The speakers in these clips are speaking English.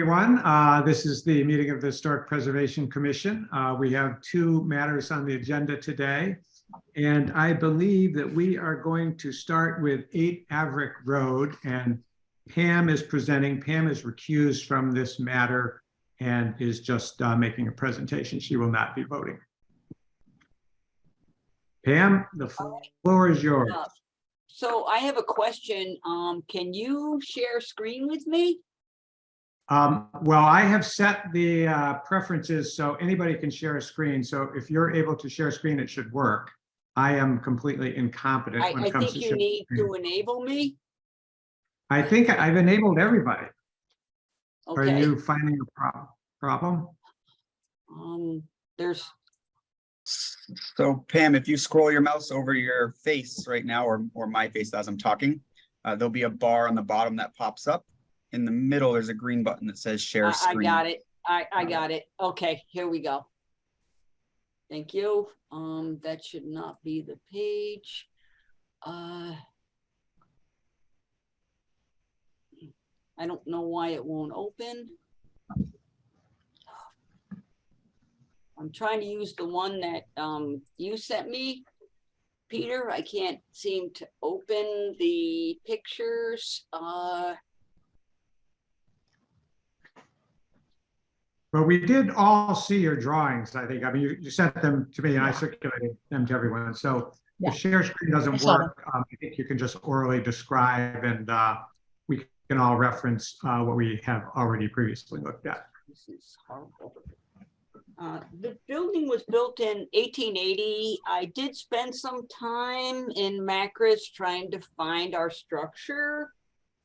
everyone. This is the meeting of the Historic Preservation Commission. We have two matters on the agenda today, and I believe that we are going to start with 8 Averick Road, and Pam is presenting. Pam is recused from this matter and is just making a presentation. She will not be voting. Pam, the floor is yours. So I have a question. Can you share screen with me? Well, I have set the preferences so anybody can share a screen. So if you're able to share a screen, it should work. I am completely incompetent when it comes to sharing. I think you need to enable me. I think I've enabled everybody. Okay. Are you finding a problem? There's. So Pam, if you scroll your mouse over your face right now, or my face as I'm talking, there'll be a bar on the bottom that pops up. In the middle, there's a green button that says share screen. I got it. I got it. Okay, here we go. Thank you. That should not be the page. I don't know why it won't open. I'm trying to use the one that you sent me, Peter. I can't seem to open the pictures. Well, we did all see your drawings, I think. I mean, you sent them to me and I circulated them to everyone. So if share screen doesn't work, I think you can just orally describe and we can all reference what we have already previously looked at. This is horrible. The building was built in 1880. I did spend some time in Macris trying to find our structure.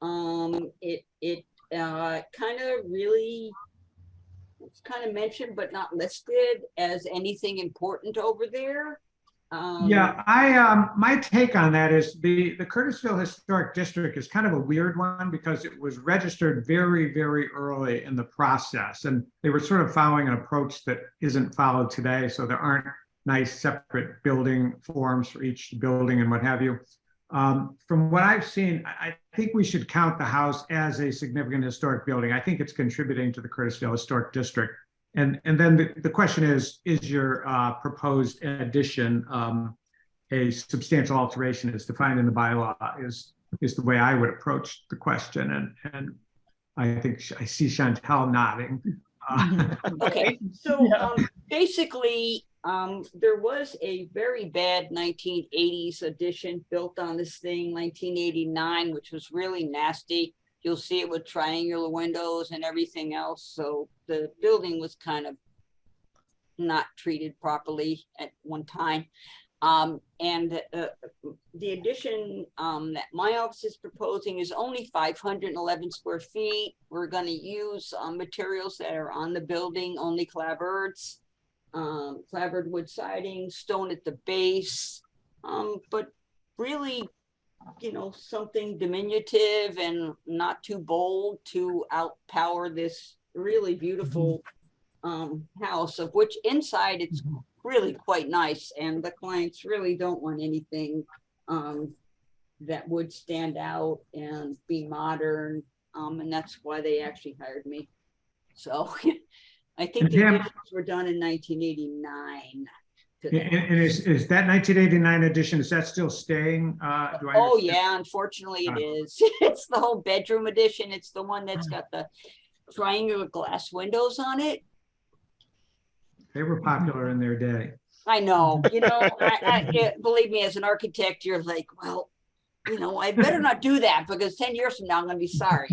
It kind of really, it's kind of mentioned but not listed as anything important over there. Yeah, my take on that is the Curtisville Historic District is kind of a weird one because it was registered very, very early in the process, and they were sort of following an approach that isn't followed today. So there aren't nice separate building forms for each building and what have you. From what I've seen, I think we should count the house as a significant historic building. I think it's contributing to the Curtisville Historic District. And then the question is your proposed addition a substantial alteration as defined in the bylaw is the way I would approach the question. And I think I see Chantal nodding. Okay, so basically, there was a very bad 1980s edition built on this thing, 1989, which was really nasty. You'll see it with triangular windows and everything else. So the building was kind of not treated properly at one time. And the addition that my office is proposing is only 511 square feet. We're going to use materials that are on the building, only clapboards, clapboard wood siding, stone at the base, but really, you know, something diminutive and not too bold to outpower this really beautiful house, of which inside it's really quite nice, and the clients really don't want anything that would stand out and be modern, and that's why they actually hired me. So I think the additions were done in 1989. And is that 1989 edition, is that still staying? Oh yeah, unfortunately it is. It's the whole bedroom edition. It's the one that's got the triangular glass windows on it. They were popular in their day. I know, you know, believe me, as an architect, you're like, well, you know, I better not do that because 10 years from now, I'm going to be sorry.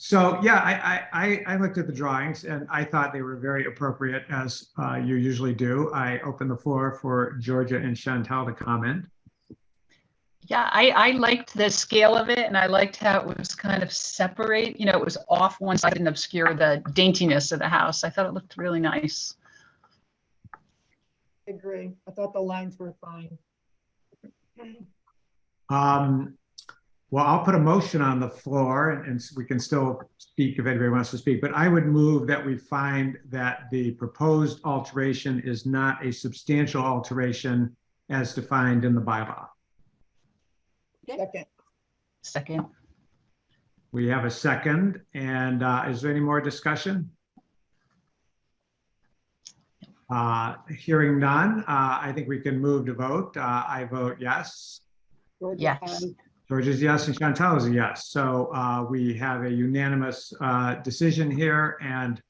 So yeah, I looked at the drawings and I thought they were very appropriate, as you usually do. I open the floor for Georgia and Chantal to comment. Yeah, I liked the scale of it, and I liked how it was kind of separate. You know, it was off one side and obscure the daintiness of the house. I thought it looked really nice. I agree. I thought the lines were fine. Well, I'll put a motion on the floor, and we can still speak if anybody wants to speak, but I would move that we find that the proposed alteration is not a substantial alteration as defined in the bylaw. Second. Second. We have a second, and is there any more discussion? Hearing none, I think we can move to vote. I vote yes. Georgia, Yes. aye. George is yes, and Chantal is a yes. So we have a unanimous decision here, and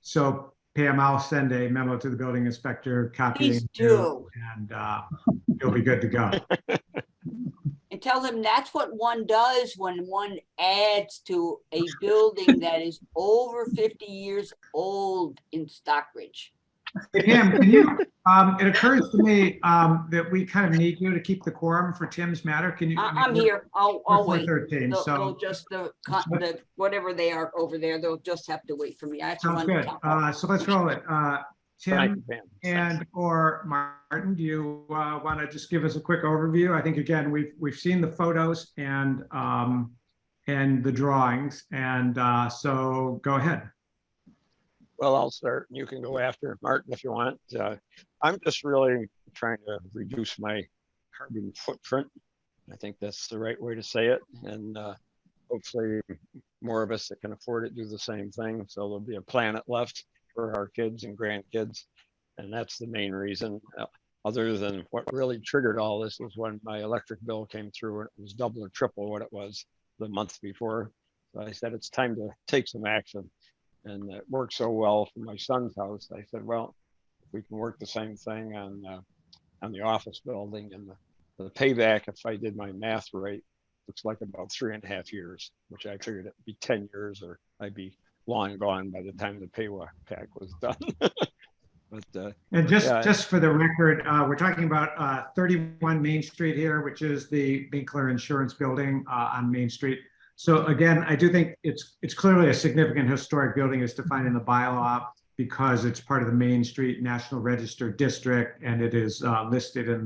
so Pam, I'll send a memo to the building inspector, copying Please you, do. and you'll be good to go. And tell him that's what one does when one adds to a building that is over 50 years old in Stockbridge. Hey, Pam, can you, it occurs to me that we kind of need you to keep the quorum for Tim's matter. Can you? I'm here. I'll We're wait. 4:13, They'll so just, the whatever they are over there, they'll just have to wait for me. I have to sounds run to good. town hall. So let's roll it. Thank Tim you, Pam. and or Martin, do you want to just give us a quick overview? I think again, we've seen the photos and the drawings, and so go ahead. Well, I'll start and you can go after Martin if you want. I'm just really trying to reduce my carbon footprint. I think that's the right way to say it. And hopefully more of us that can afford it do the same thing. So there'll be a planet left for our kids and grandkids. And that's the main reason. Other than what really triggered all this was when my electric bill came through and it was double or triple what it was the month before. So I said, it's time to take some action. And it worked so well for my son's house. I said, well, if we can work the same thing on the office building, and the payback, if I did my math right, looks like about 3.5 years, which I figured it'd be 10 years or I'd be long gone by the time the payback was done. But And just yeah. just for the record, we're talking about 31 Main Street here, which is the Winkler Insurance Building on Main Street. So again, I do think it's clearly a significant historic building as defined in the bylaw because it's part of the Main Street National Register District, and it is listed in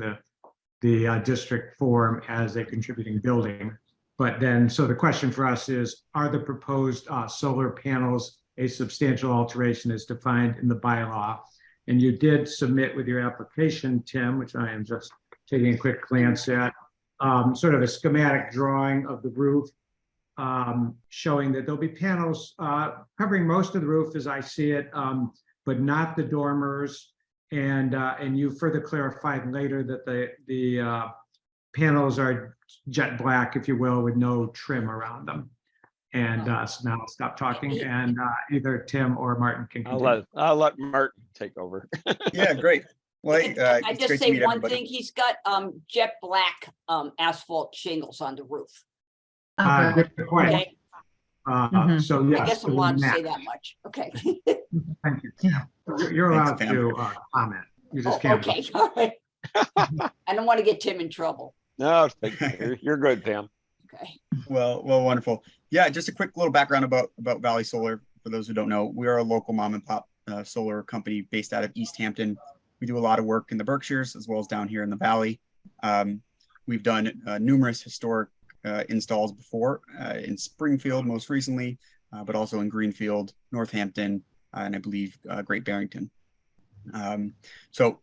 the district form as a contributing building. But then, so the question for us is, are the proposed solar panels a substantial alteration as defined in the bylaw? And you did submit with your application, Tim, which I am just taking a quick glance at, sort of a schematic drawing of the roof, showing that there'll be panels covering most of the roof as I see it, but not the dormers. And you further clarified later that the panels are jet black, if you will, with no trim around them. And so now I'll stop talking, and either Tim or Martin can continue. I'll let Martin take over. Yeah, great. Well, I it's just great to say meet one everybody. thing, he's got jet black asphalt shingles on the roof. Okay. Good point. Okay, Mhm. So I yes, guess I'm it will allowed to say match. that much. Okay. Thank you. Yeah. You're allowed Thanks, Pam. to comment. You Oh, just can't. okay, all right. I don't want to get Tim in trouble. No, you're good, Pam. Okay. Well, wonderful. Yeah, just a quick little background about Valley Solar. For those who don't know, we are a local mom and pop solar company based out of East Hampton. We do a lot of work in the Berkshires as well as down here in the Valley. We've done numerous historic installs before in Springfield most recently, but also in Greenfield, Northampton, and I believe Great Barrington. So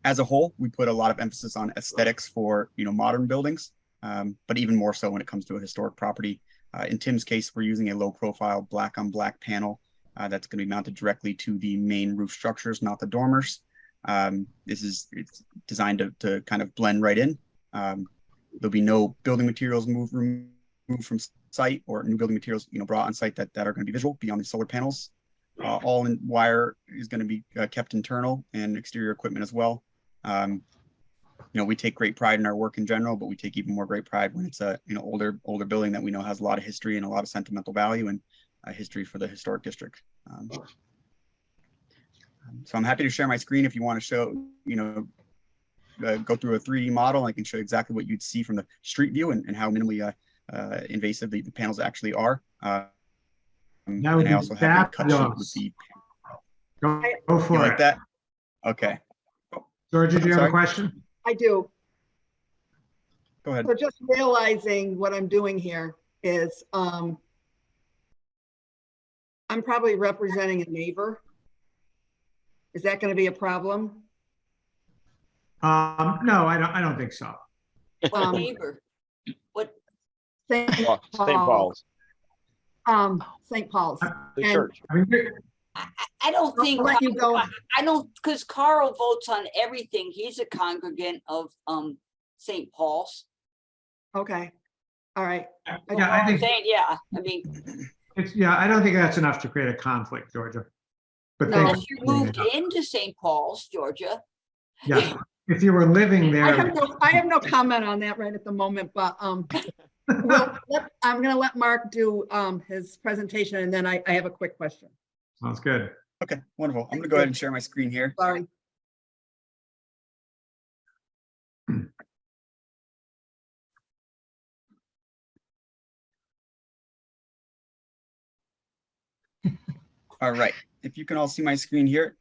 as a whole, we put a lot of emphasis on aesthetics for modern buildings, but even more so when it comes to a historic property. In Tim's case, we're using a low profile black on black panel that's going to be mounted directly to the main roof structures, not the dormers. It's designed to kind of blend right in. There'll be no building materials removed from site, or new building materials brought on site that are going to be visible beyond the solar panels. All in wire is going to be kept internal, and exterior equipment as well. We take great pride in our work in general, but we take even more great pride when it's a older building that we know has a lot of history and a lot of sentimental value and history for the historic district. So I'm happy to share my screen if you want to show, go through a 3D model. I can show exactly what you'd see from the street view and how minimally invasive the panels actually are. And I also have a cut sheet with the. Go for You it. like that? Okay. Georgia, do you have a Sorry? question? I do. Go ahead. So just realizing what I'm doing here is I'm probably representing a neighbor. Is that going to be a problem? No, I don't think so. What neighbor? What? St. St. Paul. Paul's. St. Paul's. The And- church. I mean, I don't think, I'll let you go. I don't, because Carl votes on everything. He's a congregant of St. Paul's. Okay, all right. yeah, I think Saying, yeah, I mean, I don't think that's enough to create a conflict, Georgia. But No. thank unless you for bringing moved it up. into St. Paul's, Georgia. Yeah, if you were living I there, have no comment on that right at the moment, but I'm gonna let Mark do his presentation, and then I have a quick question. sounds good. Okay, wonderful. I'm gonna go ahead and share my screen here. Sorry. All right, if you can all see my screen here,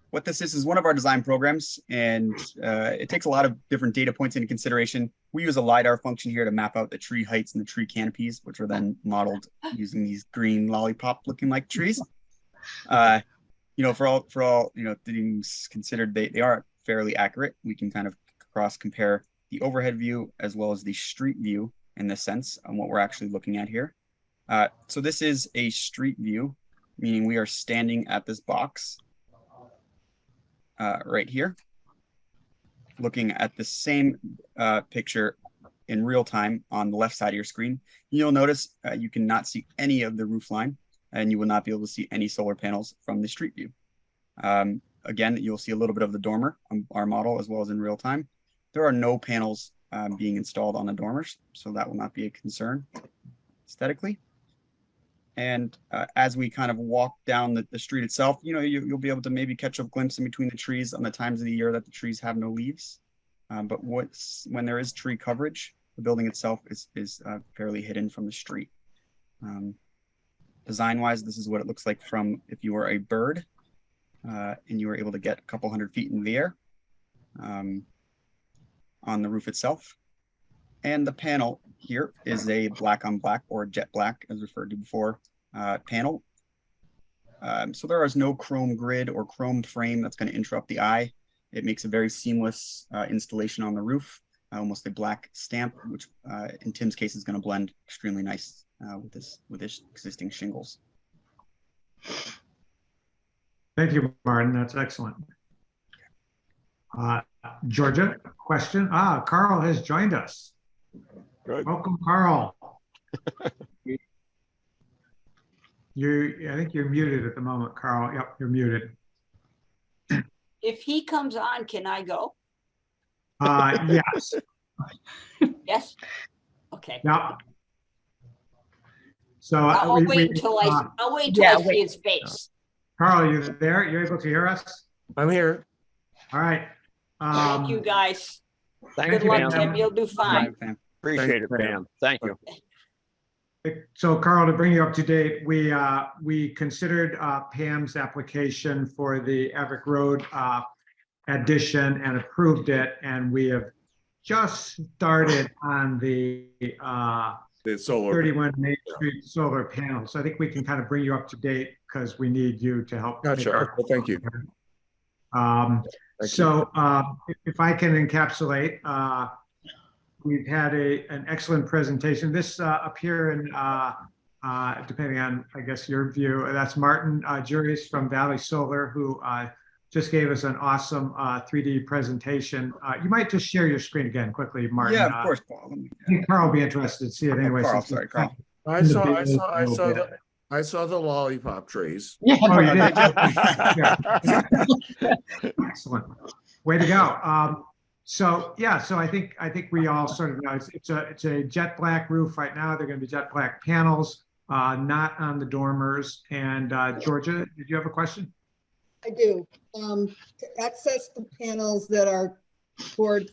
what this is one of our design programs, and it takes a lot of different data points into consideration. We use a LiDAR function here to map out the tree heights and the tree canopies, which are then modeled using these green lollipop looking like trees. You know, for all you know, things considered, they are fairly accurate. We can kind of cross compare the overhead view as well as the street view in this sense on what we're actually looking at here. So this is a street view, meaning we are standing at this box right here, looking at the same picture in real time on the left side of your screen. You'll notice you cannot see any of the roof line, and you will not be able to see any solar panels from the street view. Again, you'll see a little bit of the dormer on our model as well as in real time. There are no panels being installed on the dormers, so that will not be a concern aesthetically. And as we kind of walk down the street itself, you know, you'll be able to maybe catch a glimpse in between the trees on the times of the year that the trees have no leaves. But when there is tree coverage, the building itself is fairly hidden from the street. Design-wise, this is what it looks like from if you were a bird and you were able to get a couple 100 feet in the air on the roof itself. And the panel here is a black on black, or jet black as referred to before, panel. So there is no chrome grid or chrome frame that's going to interrupt the eye. It makes a very seamless installation on the roof, almost a black stamp, which in Tim's case is going to blend extremely nice with this existing shingles. Thank you, Martin. That's excellent. Georgia, question? Carl has joined us. Good. Welcome, Carl. I think you're muted at the moment, Carl. Yep, you're muted. If he comes on, can I go? Yes. Yes? Okay. Yep. So I'll wait until I see his face. Carl, are you there? You're able to hear us? I'm here. All right. Thank you, guys. Thank Good you, luck, Pam. Tim. You'll do fine. Appreciate it, Pam. Thank you. So Carl, to bring you up to date, we considered Pam's application for the Everett Road addition and approved it, and we have just started on the solar. 31 Main Street solar panels. So I think we can kind of bring you up to date because we need you to help. Gotcha. Well, thank you. If I can encapsulate, we've had an excellent presentation. This up here, and depending on, I guess, your view, that's Martin Juris from Valley Solar, who just gave us an awesome 3D presentation. You might just share your screen again quickly, Martin. Yeah, of course, Paul. I think Carl will be interested to see it anyway. Carl, sorry, Carl. I saw the lollipop trees. Oh, you did? Excellent. Way to go. So I think we all sort of know it's a jet black roof right now. They're going to be jet black panels, not on the dormers. And Georgia, did you have a question? I do. To access the panels that are toward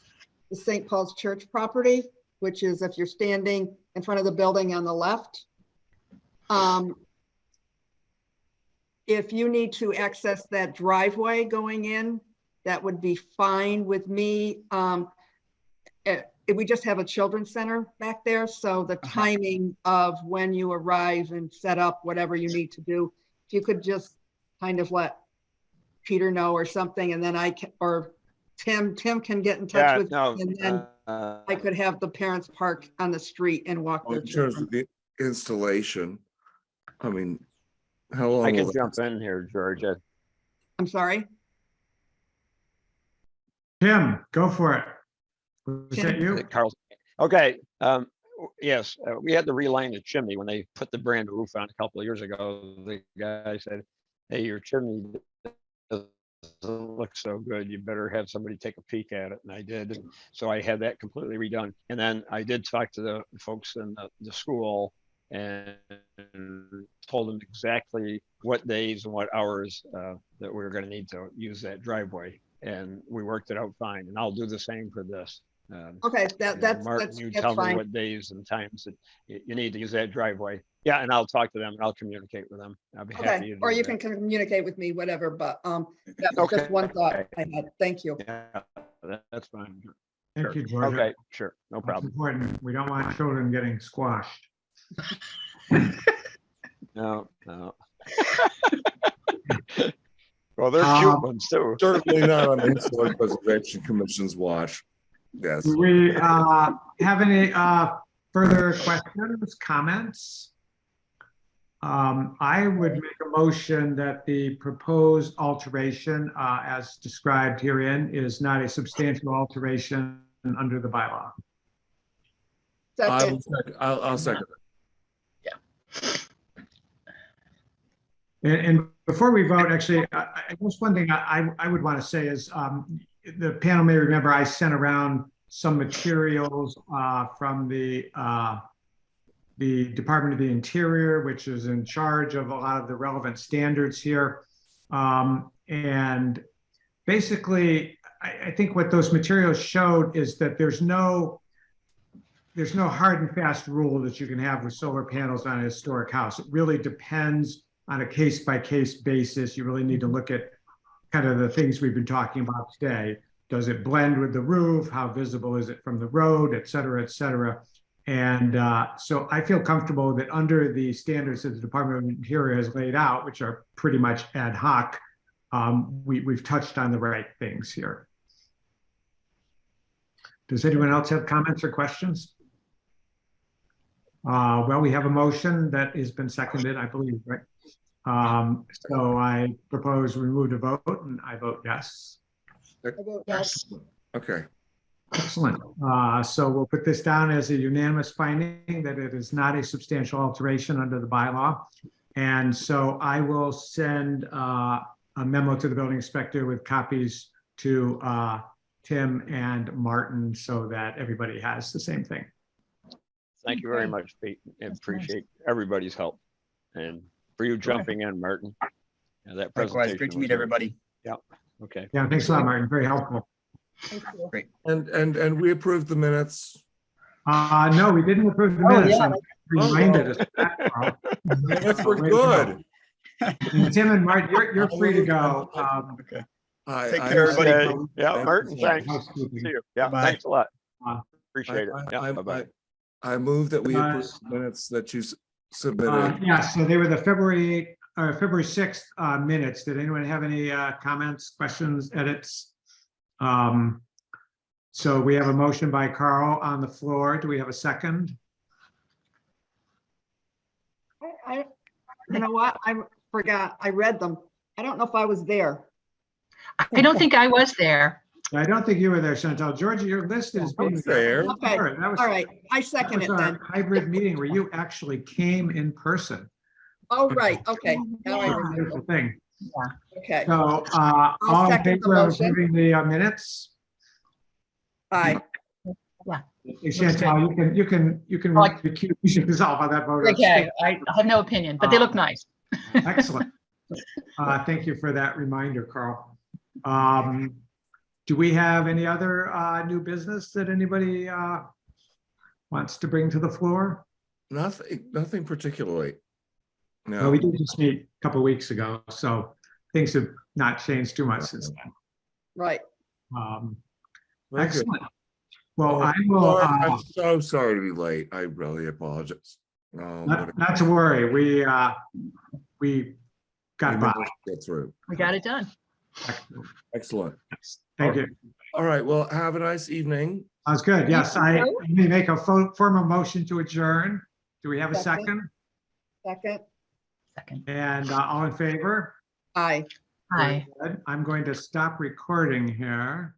the St. Paul's Church property, which is if you're standing in front of the building on the left. If you need to access that driveway going in, that would be fine with me. We just have a children's center back there, so the timing of when you arrive and set up whatever you need to do, if you could just kind of let Peter know or something, and then I can, or Tim can get in touch with me, and then I could have the parents park on the street and walk their children. installation. I mean, how long? I will can jump in here, George. I'm sorry. Tim, go for it. Was that you? Carl. Okay. Yes, we had to reline the chimney when they put the brand new roof on a couple of years ago. The guy said, "Hey, your chimney doesn't look so good. You better have somebody take a peek at it." And I did. And so I had that completely redone. And then I did talk to the folks in the school and told them exactly what days and what hours that we were going to need to use that driveway. And we worked it out fine. And I'll do the same for this. Okay, Martin, you that's tell me fine. what days and times that you need to use that driveway. Yeah, and I'll talk to them and I'll communicate with them. I'll be happy Okay, to or do you that. can communicate with me, whatever, but that was just one thought I had. Thank you. Yeah, that's fine. Thank Sure. you, Georgia. Okay, sure, no That's problem. important. We don't want children getting squashed. No. Well, they're cute ones too. Certainly not on the Historic Preservation Commission's watch. Yes. Do we have any further questions, comments? I would make a motion that the proposed alteration as described herein is not a substantial alteration under the bylaw. Second, I'll second And before we vote, actually, I guess one thing I would want to say is the panel may remember I sent around some materials from the Department of the Interior, which is in charge of a lot of the relevant standards here. And basically, I think what those materials showed is that there's no hard and fast rule that you can have with solar panels on a historic house. It really depends on a case-by-case basis. You really need to look at kind of the things we've been talking about today. Does it blend with the roof? How visible is it from the road, et cetera, et cetera. And so I feel comfortable that under the standards that the Department of Interior has laid out, which are pretty much ad hoc, we've touched on the right things here. Does anyone else have comments or questions? Well, we have a motion that has been seconded, I believe, right? So I propose we move to vote, and I vote yes. yes. Okay. Excellent. So we'll put this down as a unanimous finding that it is not a substantial alteration under the bylaw. And so I will send a memo to the building inspector with copies to Tim and Martin so that everybody has the same thing. Thank you very much, Pete. And appreciate everybody's help. And for you jumping in, Martin. Yeah, that Likewise, presentation great to was meet great. everybody. Yeah, okay. Yeah, thanks a lot, Martin. Very helpful. Thank you. Great. And we approved the minutes. No, we didn't approve the Oh, minutes. yeah. I'm reminded us of that, Carl. Minutes were Way to go. good. And Tim and Martin, you're free to go. Okay. I- Take I- care, everybody. Okay. Yeah, Thank Martin, you. thanks. Housekeeping. See you. Yeah, Bye. thanks a lot. Uh, Appreciate it. Yeah, bye-bye. I move that we approve the minutes that you submitted. Yeah, so they were the February 6th minutes. Did anyone have any comments, questions, edits? So we have a motion by Carl on the floor. Do we have a second? You know what? I forgot. I read them. I don't know if I was there. I don't think I was there. I don't think you were there, Chantal. Georgia, your list is I being was there. Okay, That was, all right. I that second was it our then. hybrid meeting where you actually came in person. Oh, right. Okay. Now I It's a remember. beautiful thing. Okay. So all in second the favor of motion. approving the minutes? Aye. Hey, Chantal, you can Like- recuse yourself on that vote. Okay, I have no opinion, but they look nice. Excellent. Thank you for that reminder, Carl. Do we have any other new business that anybody wants to bring to the floor? Nothing particularly. Well, No. we did just meet a couple of weeks ago, so things have not changed too much since then. Right. Very good. Excellent. Well, I will, Laura, I'm so sorry to be late. I really apologize. not to worry, we got by. Get through. We got it done. Excellent. Thank you. All right. Well, have a nice evening. That's good. Yes, I may make a formal motion to adjourn. Do we have a Second. second? Second, Second. And all in favor? aye. Very Hi. good. I'm going to stop recording here.